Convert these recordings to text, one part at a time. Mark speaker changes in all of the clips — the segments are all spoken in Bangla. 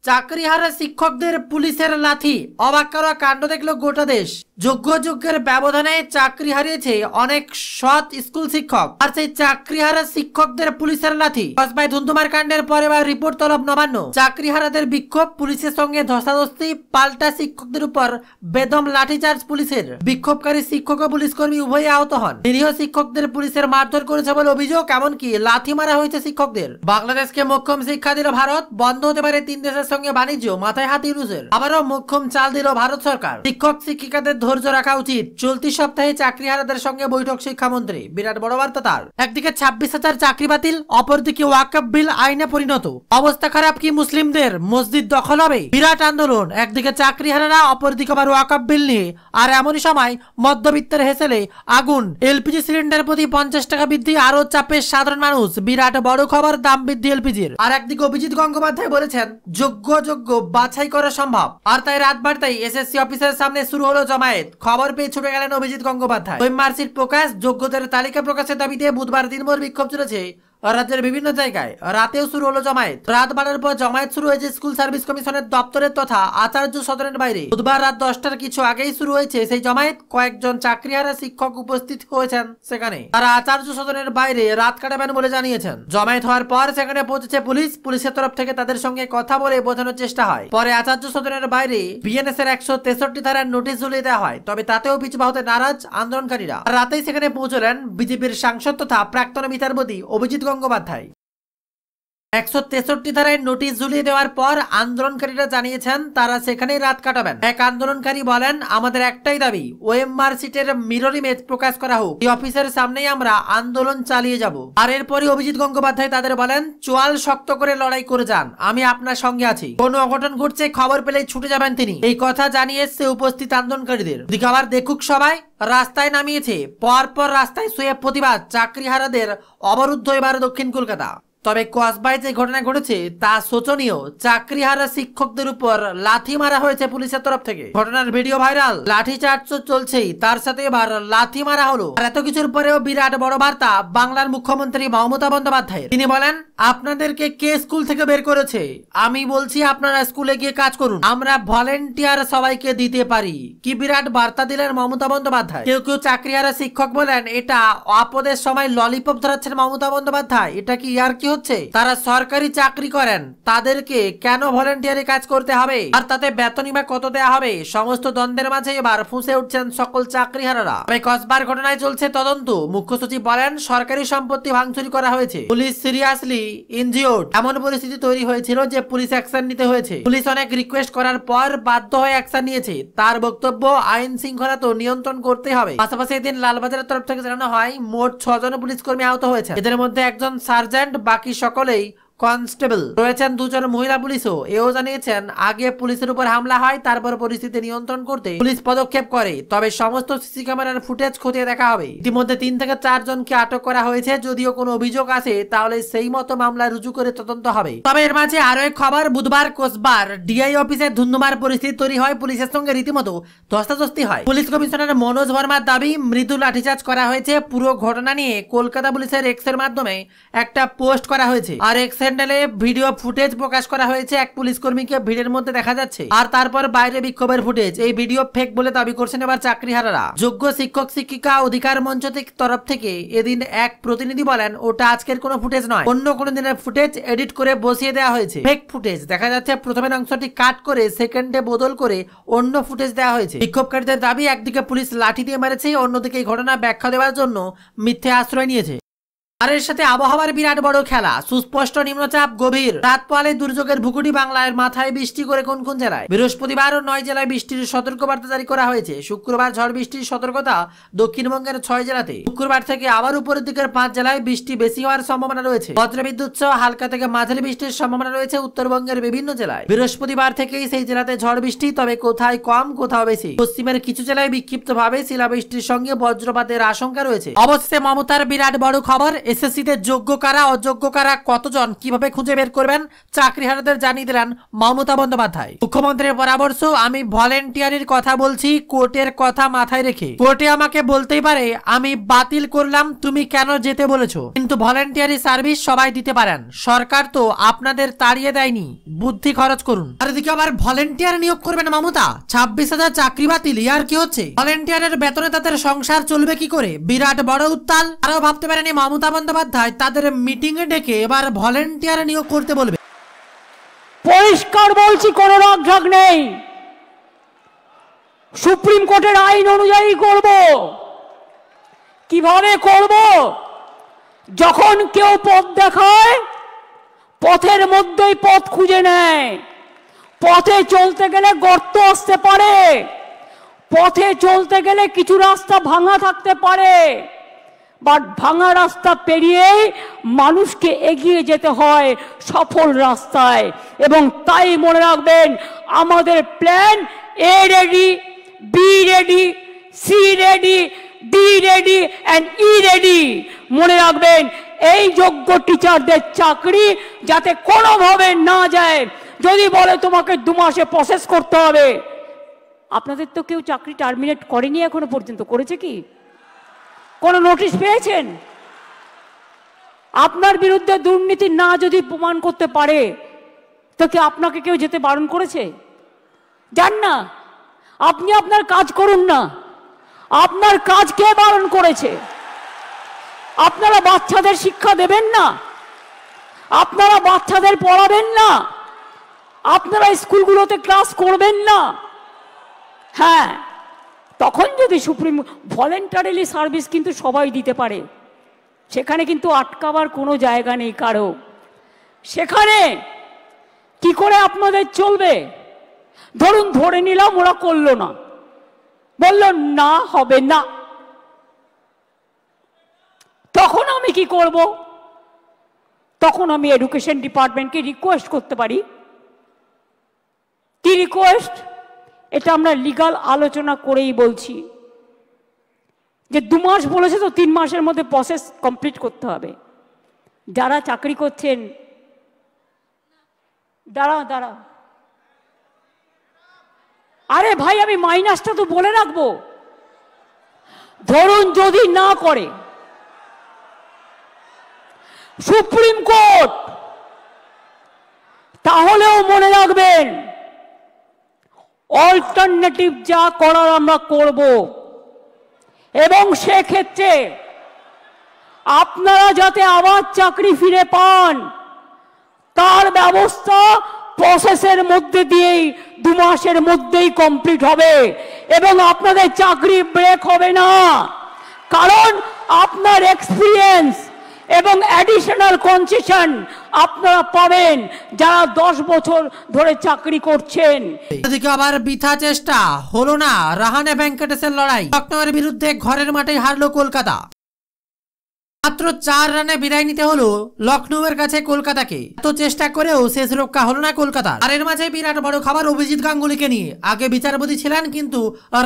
Speaker 1: চাকরিহারা শিক্ষকদের পুলিশের লাথি, অবাক করা কাণ্ড দেখল গোটা দেশ। যোগ্যের ব্যবধানে চাকরি হারিয়েছে অনেক সৎ স্কুল শিক্ষক, আর সেই চাকরিহারা শিক্ষকদের পুলিশের লাথি। কসবায় ধুন্ধুমার কাণ্ডের পরে রিপোর্ট তলব নবান্ন। চাকরিহারাদের বিক্ষোভ, পুলিশের সঙ্গে ধস্তাধস্তি, পাল্টা শিক্ষকদের উপর বেদম লাঠিচার্জ পুলিশের। বিক্ষোভকারী শিক্ষক ও পুলিশ কর্মী উভয়ে আহত হন। নিরীহ শিক্ষকদের পুলিশের মারধর করেছে বলে অভিযোগ, এমনকি লাথি মারা হয়েছে শিক্ষকদের। বাংলাদেশকে মোক্ষম শিক্ষা দিল ভারত, বন্ধ হতে পারে 3 দেশের সঙ্গে বাণিজ্য, মাথায় হাত ইউনুসের। আবারও মোক্ষম চাল দিল ভারত সরকার। শিক্ষক শিক্ষিকাদের ধৈর্য রাখা উচিত, চলতি সপ্তাহে চাকরিহারাদের সঙ্গে বৈঠক শিক্ষামন্ত্রী। বিরাট বড় বার্তা তার। একদিকে 26,000 চাকরি বাতিল, অপরদিকে ওয়াকফ বিল আইনে পরিণত। অবস্থা খারাপ কি মুসলিমদের? মসজিদ দখল হবে, বিরাট আন্দোলন। একদিকে চাকরিহারারা, অপরদিকে আবার ওয়াকফ বিল নিয়ে। আর এমনই সময় মধ্যবিত্তের হেসেলে আগুন। এলপিজি সিলিন্ডার প্রতি 50 টাকা বৃদ্ধি, আরো চাপে সাধারণ মানুষ। বিরাট বড় খবর, দাম বৃদ্ধি এলপিজির। আর একদিকে অভিজিৎ গঙ্গোপাধ্যায় বলেছেন যোগ্য বাছাই করা সম্ভব, আর তাই রাত বাড়তেই এসএসসি অফিসের সামনে শুরু হলো জমায়েত। খবর পেয়ে ছুটে গেলেন অভিজিৎ গঙ্গোপাধ্যায়। মার্কশিট প্রকাশ, যোগ্যদের তালিকা প্রকাশের দাবিতে বুধবার দিনভর বিক্ষোভ চলেছে রাজ্যের বিভিন্ন জায়গায়। রাতেও শুরু হলো জমায়েত। রাত 12টার পর জমায়েত শুরু হয়েছে স্কুল সার্ভিস কমিশনের দপ্তরের তথা আচার্য সদনের বাইরে। বুধবার রাত 10টার কিছু আগেই শুরু হয়েছে সেই জমায়েত। কয়েকজন চাকরিহারা শিক্ষক উপস্থিত হয়েছেন সেখানে। তারা আচার্য সদনের বাইরে রাত কাটাবেন বলে জানিয়েছেন। জমায়েত হওয়ার পর সেখানে পৌঁছেছে পুলিশ। পুলিশের তরফ থেকে তাদের সঙ্গে কথা বলে বোঝানোর চেষ্টা হয়। পরে আচার্য সদনের বাইরে বিএনএস এর 163 ধারার নোটিশ ঝুলিয়ে দেওয়া হয়। তবে তাতেও পিছপা হতে নারাজ আন্দোলনকারীরা। রাতেই সেখানে পৌঁছলেন বিজেপির সাংসদ তথা প্রাক্তন বিচারপতি অভিজিৎ গঙ্গোপাধ্যায়। 163 ধারায় নোটিশ ঝুলিয়ে দেওয়ার পর আন্দোলনকারীরা জানিয়েছেন তারা সেখানেই রাত কাটাবেন। এক আন্দোলনকারী বলেন, আমাদের একটাই দাবি, ওএমআর সিটের মিরর ইমেজ প্রকাশ করা হোক। এই অফিসের সামনেই আমরা আন্দোলন চালিয়ে যাব। আর এরপরই অভিজিৎ গঙ্গোপাধ্যায় তাদের বলেন, চোয়াল শক্ত করে লড়াই করে যান, আমি আপনার সঙ্গে আছি। কোনো অঘটন ঘটছে খবর পেলেই ছুটে যাবেন তিনি। এই কথা জানিয়ে এসছে উপস্থিত আন্দোলনকারীদের। দিকে আবার দেখুক সবাই, রাস্তায় নামিয়েছে। পরপর রাস্তায় শুয়ে প্রতিবাদ। চাকরিহারাদের অবরুদ্ধ এবার দক্ষিণ কলকাতা। তবে কসবায় যে ঘটনা ঘটেছে তা শোচনীয়। চাকরিহারা শিক্ষকদের উপর লাথি মারা হয়েছে পুলিশের তরফ থেকে। ঘটনার ভিডিও ভাইরাল, লাঠি চার্জ চলছেই, তার সাথে এবার লাথি মারা হলো। আর এত কিছুর পরেও বিরাট বড় বার্তা বাংলার মুখ্যমন্ত্রী মমতা বন্দ্যোপাধ্যায়ের। তিনি বলেন, আপনাদেরকে কে স্কুল থেকে বের করেছে? আমি বলছি আপনারা স্কুলে গিয়ে কাজ করুন, আমরা ভলেন্টিয়ার সবাইকে দিতে পারি। কি বিরাট বার্তা দিলেন মমতা বন্দ্যোপাধ্যায়। কেউ কেউ চাকরিহারা শিক্ষক বলেন, এটা আপদের সময় ললিপপ ধরাচ্ছেন মমতা বন্দ্যোপাধ্যায়। এটা কি আর কি হচ্ছে? তারা সরকারি চাকরি করেন, তাদেরকে কেন ভলেন্টিয়ারি কাজ করতে হবে? আর তাতে বেতনই বা কত দেয়া হবে? সমস্ত দ্বন্দ্বের মাঝে এবার ফুঁসে উঠছেন সকল চাকরিহারারা। তবে কসবার ঘটনায় চলছে তদন্ত। মুখ্য সচিব বলেন, সরকারি সম্পত্তি ভাঙচুরি করা হয়েছে, পুলিশ সিরিয়াসলি ইনজিওর্ড। এমন পরিস্থিতি তৈরি হয়েছিল যে পুলিশ অ্যাকশন নিতে হয়েছে। পুলিশ অনেক রিকোয়েস্ট করার পর বাধ্য হয়ে অ্যাকশন নিয়েছে। তার বক্তব্য, আইন শৃঙ্খলা তো নিয়ন্ত্রণ করতে হবে। পাশাপাশি এদিন লালবাজারের তরফ থেকে জানানো হয় মোট 6 জন পুলিশ কর্মী আহত হয়েছে। এদের মধ্যে একজন সার্জেন্ট, বাকি সকলেই কনস্টেবল। রয়েছেন 2 জন মহিলা পুলিশও। এও জানিয়েছেন আগে পুলিশের উপর হামলা হয়, তারপর পরিস্থিতি নিয়ন্ত্রণ করতে পুলিশ পদক্ষেপ করে। তবে সমস্ত সিসি ক্যামেরার ফুটেজ খতিয়ে দেখা হবে। ইতিমধ্যে 3 থেকে 4 জনকে আটক করা হয়েছে। যদিও কোনো অভিযোগ আসে তাহলে সেই মতো মামলা রুজু করে তদন্ত হবে। তবে এর মাঝে আরো এক খবর, বুধবার কোসবার ডিআই অফিসে ধুন্ধুমার পরিস্থিতি তৈরি হয়। পুলিশের সঙ্গে রীতিমতো ধস্তাধস্তি হয়। পুলিশ কমিশনার মনোজ ভার্মার দাবি, মৃদু লাঠিচার্জ করা হয়েছে। পুরো ঘটনা নিয়ে কলকাতা পুলিশের এক্স এর মাধ্যমে একটা পোস্ট করা হয়েছে। আর এক্স হ্যান্ডেলে ভিডিও ফুটেজ প্রকাশ করা হয়েছে। এক পুলিশ কর্মীকে ভিড়ের মধ্যে দেখা যাচ্ছে, আর তারপর বাইরে বিক্ষোভের ফুটেজ। এই ভিডিও ফেক বলে দাবি করছেন এবার চাকরিহারারা। যোগ্য শিক্ষক শিক্ষিকা অধিকার মঞ্চ তরফ থেকে এদিন এক প্রতিনিধি বলেন, ওটা আজকের কোনো ফুটেজ নয়, অন্য কোনো দিনের ফুটেজ এডিট করে বসিয়ে দেওয়া হয়েছে। ফেক ফুটেজ দেখা যাচ্ছে। প্রথমের অংশটি কাট করে সেকেন্ডে বদল করে অন্য ফুটেজ দেওয়া হয়েছে। বিক্ষোভকারীদের দাবি, একদিকে পুলিশ লাঠি দিয়ে মেরেছে, অন্যদিকে এই ঘটনা ব্যাখ্যা দেওয়ার জন্য মিথ্যে আশ্রয় নিয়েছে। আর এর সাথে আবহাওয়ার বিরাট বড় খেলা। সুস্পষ্ট নিম্নচাপ গভীর। রাত পোয়ালে দুর্যোগের ভুকুটি বাংলার মাথায় বৃষ্টি করে কোন কোন জেলায়? বৃহস্পতিবার 9 জেলায় বৃষ্টির সতর্কবার্তা জারি করা হয়েছে। শুক্রবার ঝড় বৃষ্টির সতর্কতা দক্ষিণবঙ্গের 6 জেলাতে। শুক্রবার থেকে আবার উপরের দিকের 5 জেলায় বৃষ্টি বেশি হওয়ার সম্ভাবনা রয়েছে। বজ্রবিদ্যুৎ সহ হালকা থেকে মাঝারি বৃষ্টির সম্ভাবনা রয়েছে উত্তরবঙ্গের বিভিন্ন জেলায়। বৃহস্পতিবার থেকেই সেই জেলাতে ঝড় বৃষ্টি, তবে কোথায় কম কোথাও বেশি। পশ্চিমের কিছু জেলায় বিক্ষিপ্তভাবে শিলাবৃষ্টির সঙ্গে বজ্রপাতের আশঙ্কা রয়েছে। অবশ্যই মমতার বিরাট বড় খবর, এসএসসি তে যোগ্য কারা অযোগ্য কারা কতজন কিভাবে খুঁজে বের করবেন চাকরিহারাদের জানিয়ে দিলেন মমতা বন্দ্যোপাধ্যায়। মুখ্যমন্ত্রীর পরামর্শ, আমি ভলেন্টিয়ারের কথা বলছি কোর্টের কথা মাথায় রেখে। কোর্টে আমাকে বলতেই পারে আমি বাতিল করলাম, তুমি কেন যেতে বলেছো, কিন্তু ভলেন্টিয়ারি সার্ভিস সবাই দিতে পারেন, সরকার তো আপনাদের তাড়িয়ে দেয়নি, বুদ্ধি খরচ করুন। আর এদিকে আবার ভলেন্টিয়ার নিয়োগ করবেন মমতা, 26,000 চাকরি বাতিল, আর কি হচ্ছে? ভলেন্টিয়ারের বেতনে তাদের সংসার চলবে কি করে? বিরাট বড় উত্তাল। আরও ভাবতে পারেনি মমতা বন্দ্যোপাধ্যায় তাদের মিটিং এ ডেকে এবার ভলেন্টিয়ার নিয়োগ করতে বলবে।
Speaker 2: পরিষ্কার বলছি, কোনো রাগঢাক নেই, সুপ্রিম কোর্টের আইন অনুযায়ী করব। কিভাবে করব? যখন কেউ পথ দেখায় পথের মধ্যেই পথ খুঁজে নেয়। পথে চলতে গেলে গর্ত আসতে পারে, পথে চলতে গেলে কিছু রাস্তা ভাঙা থাকতে পারে, বাট ভাঙা রাস্তা পেরিয়েই মানুষকে এগিয়ে যেতে হয় সফল রাস্তায়। এবং তাই মনে রাখবেন, আমাদের plan A ready, B ready, C ready, D ready and E ready. মনে রাখবেন, এই যোগ্য টিচারদের চাকরি যাতে কোনোভাবে না যায়। যদি বলে তোমাকে 2 মাসে প্রসেস করতে হবে, আপনাদের তো কেউ চাকরি টার্মিনেট করেনি এখনো পর্যন্ত, করেছে কি? কোনো নোটিশ পেয়েছেন? আপনার বিরুদ্ধে দুর্নীতি না যদি প্রমাণ করতে পারে তো কি আপনাকে কেউ যেতে বারণ করেছে? যান না, আপনি আপনার কাজ করুন না। আপনার কাজ কে বারণ করেছে? আপনারা বাচ্চাদের শিক্ষা দেবেন না, আপনারা বাচ্চাদের পড়াবেন না, আপনারা স্কুলগুলোতে ক্লাস করবেন না। হ্যাঁ, তখন যদি সুপ্রিম ভলেন্টারিলি সার্ভিস কিন্তু সবাই দিতে পারে, সেখানে কিন্তু আটকাবার কোনো জায়গা নেই কারো। সেখানে কি করে আপনাদের চলবে? ধরুন ধরে নিলাম ওরা করলো না, বলল না হবে না, তখন আমি কি করব? তখন আমি এডুকেশন ডিপার্টমেন্টকে রিকোয়েস্ট করতে পারি। কি রিকোয়েস্ট? এটা আমরা লিগাল আলোচনা করেই বলছি যে 2 মাস বলেছে তো 3 মাসের মধ্যে প্রসেস কমপ্লিট করতে হবে। যারা চাকরি করছেন, দাঁড়া, আরে ভাই আমি মাইনাসটা তো বলে রাখবো। ধরুন যদি না করে সুপ্রিম কোর্ট, তাহলেও মনে রাখবেন অল্টারনেটিভ যা করার আমরা করব। এবং সেক্ষেত্রে আপনারা যাতে আবার চাকরি ফিরে পান তার ব্যবস্থা প্রসেসের মধ্যে দিয়েই 2 মাসের মধ্যেই কমপ্লিট হবে এবং আপনাদের চাকরি ব্রেক হবে না। কারণ আপনার এক্সপিরিয়েন্স এবং অ্যাডিশনাল কনসেশন আপনারা পাবেন যারা 10 বছর ধরে চাকরি করছেন।
Speaker 1: এদিকে আবার বৃথা চেষ্টা হলো না রাহানে ভেঙ্কটেশের লড়াই। লখনৌয়ের বিরুদ্ধে ঘরের মাঠে হারলো কলকাতা। মাত্র 4 রানে বিদায় নিতে হলো লখনৌয়ের কাছে কলকাতাকে। এত চেষ্টা করেও শেষ রক্ষা হলো না কলকাতার। আর এর মাঝে বিরাট বড় খবর অভিজিৎ গাঙ্গুলিকে নিয়ে। আগে বিচারপতি ছিলেন কিন্তু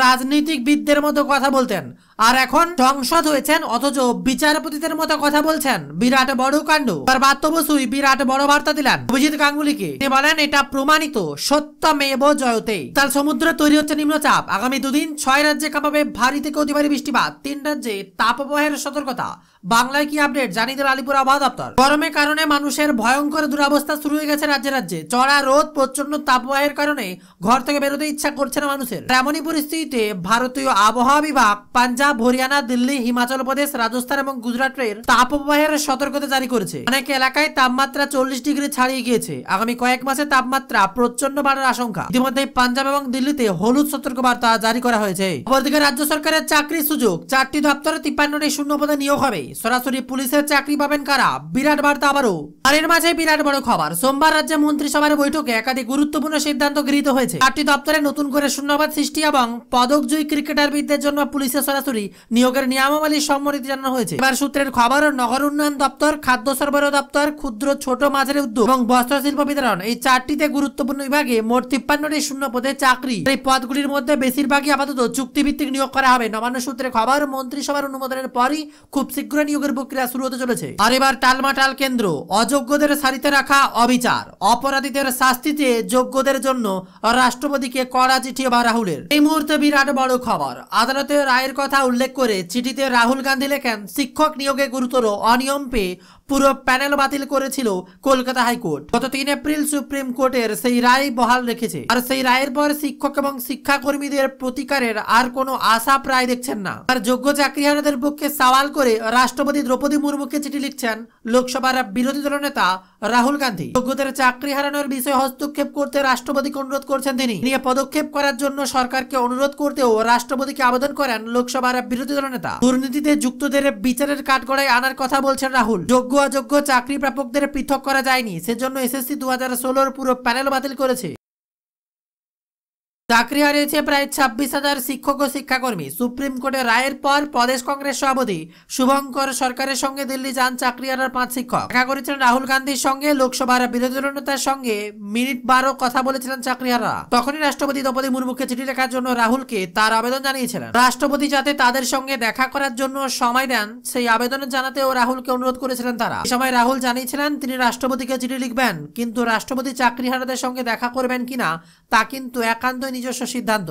Speaker 1: রাজনীতিকবিদদের মতো কথা বলতেন, আর এখন সংসদ হয়েছেন অথচ বিচারপতিদের মতো কথা বলছেন। বিরাট বড় কাণ্ড। তার বার্তা বসুই বিরাট বড় বার্তা দিলেন অভিজিৎ গাঙ্গুলিকে। তিনি বলেন এটা প্রমাণিত সত্যমেব জয়তে। তার সমুদ্রে তৈরি হচ্ছে নিম্নচাপ। আগামী 2 দিন 6 রাজ্যে কাঁপাবে ভারী থেকে অতি ভারী বৃষ্টিপাত। 3 রাজ্যে তাপপ্রবাহের সতর্কতা। বাংলায় কি আপডেট জানিয়ে দিল আলিপুর আবহাওয়া দপ্তর। গরমের কারণে মানুষের ভয়ঙ্কর দুরবস্থা শুরু হয়ে গেছে রাজ্যে রাজ্যে। চড়া রোদ, প্রচন্ড তাপপ্রবাহের কারণে ঘর থেকে বেরোতে ইচ্ছা করছে না মানুষের। এমনই পরিস্থিতিতে ভারতীয় আবহাওয়া বিভাগ পাঞ্জাব, হরিয়ানা, দিল্লি, হিমাচল প্রদেশ, রাজস্থান এবং গুজরাটের তাপপ্রবাহের সতর্কতা জারি করেছে। অনেক এলাকায় তাপমাত্রা 40 ডিগ্রি ছাড়িয়ে গিয়েছে। আগামী কয়েক মাসে তাপমাত্রা প্রচন্ড বাড়ার আশঙ্কা। ইতিমধ্যে পাঞ্জাব এবং দিল্লিতে হলুদ সতর্কবার্তা জারি করা হয়েছে। অপরদিকে রাজ্য সরকারের চাকরির সুযোগ। 4টি দপ্তরে 53টি শূন্য পদে নিয়োগ হবে। সরাসরি পুলিশের চাকরি পাবেন কারা? বিরাট বার্তা আবারও। আর এর মাঝে বিরাট বড় খবর। সোমবার রাজ্যে মন্ত্রিসভার বৈঠকে একাধিক গুরুত্বপূর্ণ সিদ্ধান্ত গৃহীত হয়েছে। 4টি দপ্তরে নতুন করে শূন্যপদ সৃষ্টি এবং পদকজয়ী ক্রিকেটারবিদদের জন্য পুলিশের সরাসরি সরাসরি নিয়োগের নিয়মাবলী সম্মতি জানানো হয়েছে। এবার সূত্রের খবর, নগর উন্নয়ন দপ্তর, খাদ্য সরবরাহ দপ্তর, ক্ষুদ্র ছোট মাঝারি উদ্যোগ এবং বস্ত্রশিল্প বিতরণ, এই 4টিতে গুরুত্বপূর্ণ বিভাগে মোট 53টি শূন্য পদে চাকরি। এই পদগুলির মধ্যে বেশিরভাগই আপাতত চুক্তিভিত্তিক নিয়োগ করা হবে। নবান্ন সূত্রে খবর, মন্ত্রিসভার অনুমোদনের পরই খুব শীঘ্রই নিয়োগের প্রক্রিয়া শুরু হতে চলেছে। আর এবার টালমাটাল কেন্দ্র, অযোগ্যদের সারিতে রাখা অবিচার, অপরাধীদের শাস্তিতে যোগ্যদের জন্য রাষ্ট্রপতিকে কড়া চিঠি বা রাহুলের। এই মুহূর্তে বিরাট বড় খবর, আদালতের রায়ের কথা উল্লেখ করে চিঠিতে রাহুল গান্ধী লেখেন, শিক্ষক নিয়োগে গুরুতর অনিয়ম পেয়ে পুরো প্যানেল বাতিল করেছিল কলকাতা হাইকোর্ট। গত 3 এপ্রিল সুপ্রিম কোর্টের সেই রায় বহাল রেখেছে। আর সেই রায়ের পর শিক্ষক এবং শিক্ষাকর্মীদের প্রতিকারের আর কোনো আশা প্রায় দেখছেন না। আর যোগ্য চাকরিহারাদের পক্ষে সওয়াল করে রাষ্ট্রপতি দ্রৌপদী মুর্মুকে চিঠি লিখছেন লোকসভার বিরোধী দলনেতা রাহুল গান্ধী। যোগ্যদের চাকরি হারানোর বিষয়ে হস্তক্ষেপ করতে রাষ্ট্রপতিকে অনুরোধ করছেন তিনি। নিয়ে পদক্ষেপ করার জন্য সরকারকে অনুরোধ করতেও রাষ্ট্রপতিকে আবেদন করেন লোকসভার বিরোধী দলনেতা। দুর্নীতিতে যুক্তদের বিচারের কাঠগড়ায় আনার কথা বলছেন রাহুল। যোগ্য অযোগ্য চাকরি প্রাপকদের পৃথক করা যায়নি, সেজন্য এসএসসি 2016 পুরো প্যানেল বাতিল করেছে। চাকরি হারিয়েছে প্রায় 26,000 শিক্ষক ও শিক্ষাকর্মী। সুপ্রিম কোর্টের রায়ের পর প্রদেশ কংগ্রেস সভাপতি শুভঙ্কর সরকারের সঙ্গে দিল্লি যান চাকরি হারার 5 শিক্ষক। দেখা করেছিলেন রাহুল গান্ধীর সঙ্গে, লোকসভার বিরোধী দলনেতার সঙ্গে মিনিট 12 কথা বলেছিলেন চাকরিহারা। তখনই রাষ্ট্রপতি দ্রৌপদী মুর্মুকে চিঠি লেখার জন্য রাহুলকে তার আবেদন জানিয়েছিলেন। রাষ্ট্রপতি যাতে তাদের সঙ্গে দেখা করার জন্য সময় দেন, সেই আবেদন জানাতেও রাহুলকে অনুরোধ করেছিলেন তারা। এই সময় রাহুল জানিয়েছিলেন তিনি রাষ্ট্রপতিকে চিঠি লিখবেন, কিন্তু রাষ্ট্রপতি চাকরিহারাদের সঙ্গে দেখা করবেন কিনা তা কিন্তু একান্ত নিজস্ব সিদ্ধান্ত।